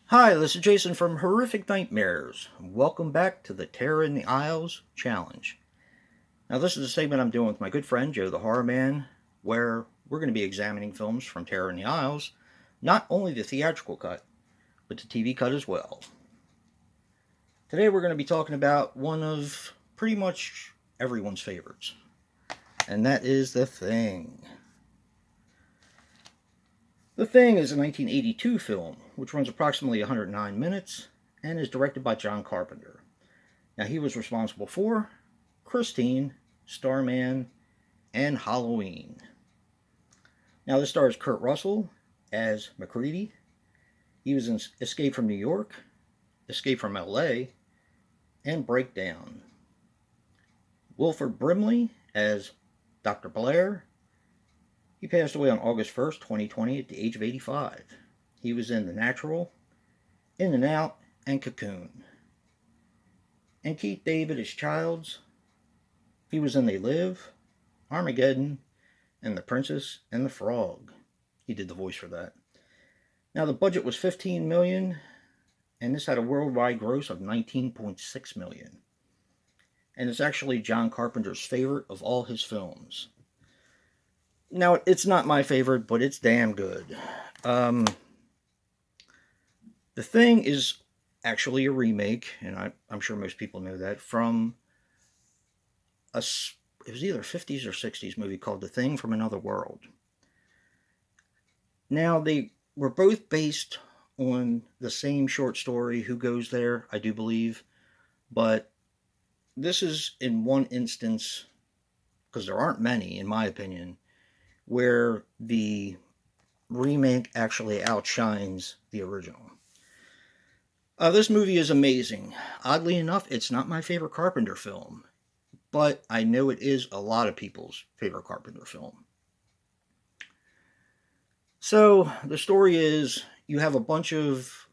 Hi, this is Jason from Horrific Nightmares. Welcome back to the Terror in the Isles Challenge. Now, this is a segment I'm doing with my good friend Joe the Horror Man, where we're going to be examining films from Terror in the Isles, not only the theatrical cut, but the TV cut as well. Today, we're going to be talking about one of pretty much everyone's favorites, and that is The Thing. The Thing is a 1982 film, which runs approximately 109 minutes and is directed by John Carpenter. Now, he was responsible for Christine, Starman, and Halloween. Now, this stars Kurt Russell as MacReady. He was in Escape from New York, Escape from LA, and Breakdown. Wilford Brimley as Dr. Blair. He passed away on August 1st, 2020 at the age of 85. He was in The Natural, In and Out, and Cocoon. And Keith David as Childs. He was in They Live, Armageddon, and The Princess and the Frog. He did the voice for that. Now, the budget was $15 million, and this had a worldwide gross of $19.6 million. And it's actually John Carpenter's favorite of all his films. Now, it's not my favorite, but it's damn good. The Thing is actually a remake, and I'm sure most people know that, from it was either 50s or 60s movie called The Thing from Another World. Now, they were both based on the same short story, Who Goes There, I do believe, but this is in one instance, because there aren't many, in my opinion, where the remake actually outshines the original. This movie is amazing. Oddly enough, it's not my favorite Carpenter film, but I know it is a lot of people's favorite Carpenter film. So, the story is you have a bunch of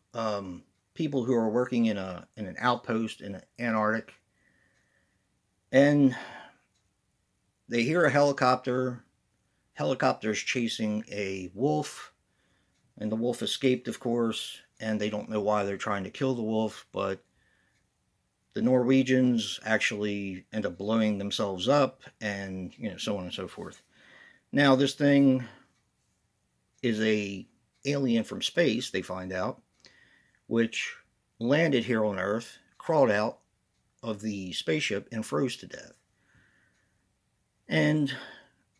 people who are working in an outpost in Antarctic, and they hear a helicopter. Helicopter's chasing a wolf, and the wolf escaped, of course, and they don't know why they're trying to kill the wolf, but the Norwegians actually end up blowing themselves up, and so on and so forth. Now, this thing is a alien from space, they find out, which landed here on Earth, crawled out of the spaceship, and froze to death. And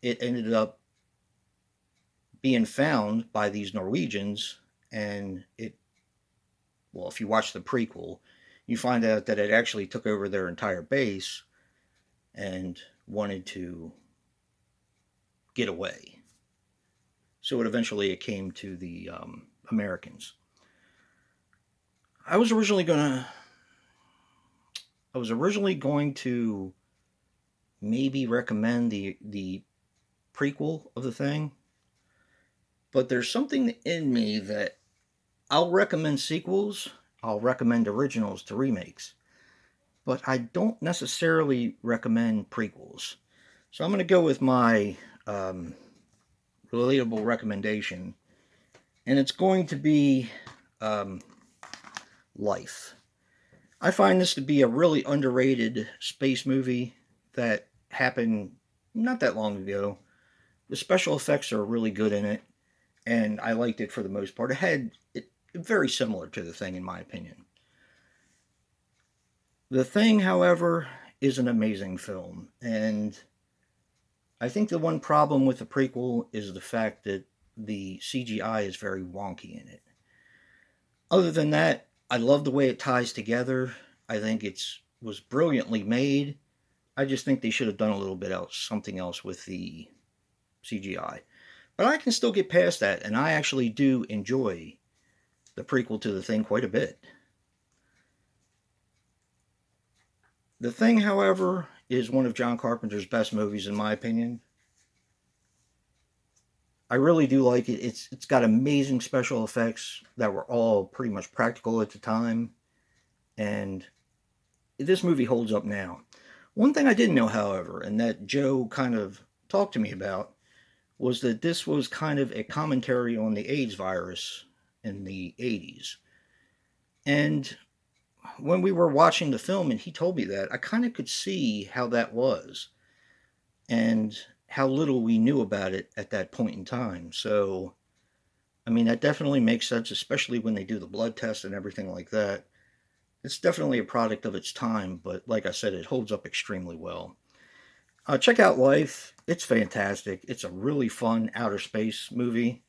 it ended up being found by these Norwegians, and if you watch the prequel, you find out that it actually took over their entire base and wanted to get away. So it came to the Americans. I was originally going to maybe recommend the prequel of The Thing, but there's something in me that I'll recommend sequels, I'll recommend originals to remakes, but I don't necessarily recommend prequels. So I'm going to go with my relatable recommendation, and it's going to be Life. I find this to be a really underrated space movie that happened not that long ago. The special effects are really good in it, and I liked it for the most part. It very similar to The Thing, in my opinion. The Thing, however, is an amazing film, and I think the one problem with the prequel is the fact that the CGI is very wonky in it. Other than that, I love the way it ties together. I think it was brilliantly made. I just think they should have done a little bit else, something else with the CGI. But I can still get past that, and I actually do enjoy the prequel to The Thing quite a bit. The Thing, however, is one of John Carpenter's best movies, in my opinion. I really do like it. It's got amazing special effects that were all pretty much practical at the time, and this movie holds up now. One thing I didn't know, however, and that Joe kind of talked to me about, was that this was kind of a commentary on the AIDS virus in the 80s. And when we were watching the film and he told me that, I kind of could see how that was and how little we knew about it at that point in time. So, I mean, that definitely makes sense, especially when they do the blood test and everything like that. It's definitely a product of its time, but like I said, it holds up extremely well. Check out Life. It's fantastic. It's a really fun outer space movie,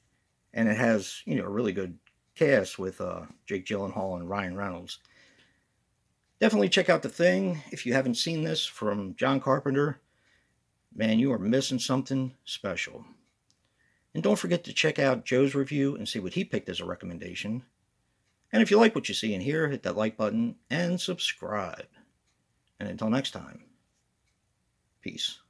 and it has, a really good cast with Jake Gyllenhaal and Ryan Reynolds. Definitely check out The Thing if you haven't seen this from John Carpenter. Man, you are missing something special. And don't forget to check out Joe's review and see what he picked as a recommendation. And if you like what you see and hear, hit that like button and subscribe. And until next time, peace.